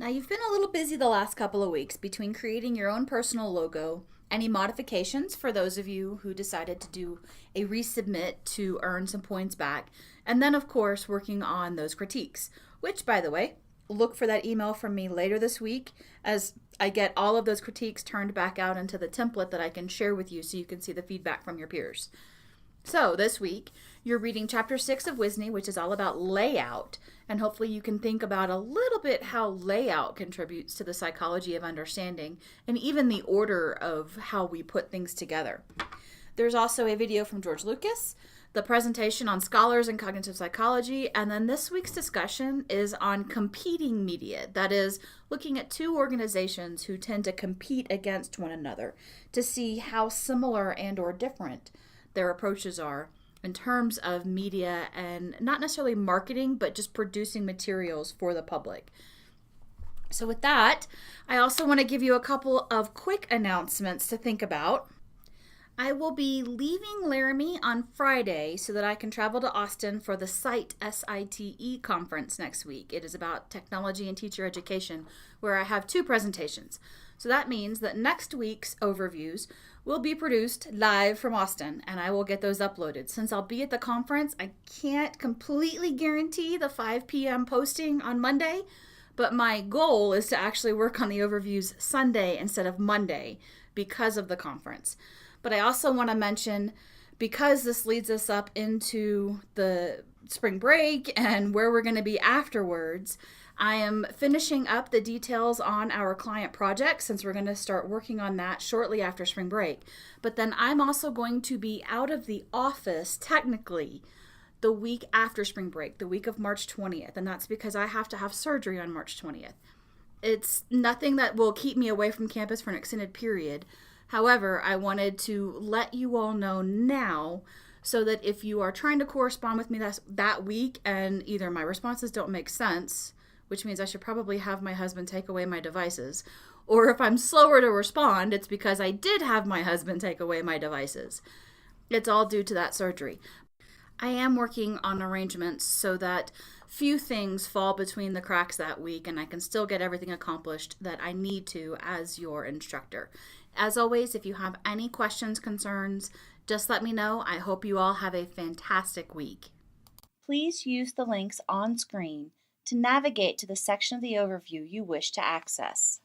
Now, you've been a little busy the last couple of weeks between creating your own personal logo, any modifications for those of you who decided to do a resubmit to earn some points back, and then, of course, working on those critiques, which, by the way, look for that email from me later this week as I get all of those critiques turned back out into the template that I can share with you so you can see the feedback from your peers. So this week, you're reading chapter 6 of Wisney, which is all about layout, and hopefully you can think about a little bit how layout contributes to the psychology of understanding and even the order of how we put things together. There's also a video from George Lucas, the presentation on scholars in cognitive psychology, and then this week's discussion is on competing media. That is, looking at two organizations who tend to compete against one another to see how similar and or different their approaches are in terms of media and not necessarily marketing, but just producing materials for the public. So with that, I also want to give you a couple of quick announcements to think about. I will be leaving Laramie on Friday so that I can travel to Austin for the SITE, S-I-T-E conference next week. It is about technology and teacher education, where I have two presentations. So that means that next week's overviews will be produced live from Austin, and I will get those uploaded. Since I'll be at the conference, I can't completely guarantee the 5 p.m. posting on Monday, but my goal is to actually work on the overviews Sunday instead of Monday because of the conference. But I also want to mention, because this leads us up into the spring break and where we're going to be afterwards, I am finishing up the details on our client project since we're going to start working on that shortly after spring break. But then I'm also going to be out of the office technically the week after spring break, the week of March 20th. And that's because I have to have surgery on March 20th. It's nothing that will keep me away from campus for an extended period. However, I wanted to let you all know now so that if you are trying to correspond with me that week and either my responses don't make sense, which means I should probably have my husband take away my devices, or if I'm slower to respond, it's because I did have my husband take away my devices. It's all due to that surgery. I am working on arrangements so that few things fall between the cracks that week and I can still get everything accomplished that I need to as your instructor. As always, if you have any questions, concerns, just let me know. I hope you all have a fantastic week. Please use the links on screen to navigate to the section of the overview you wish to access.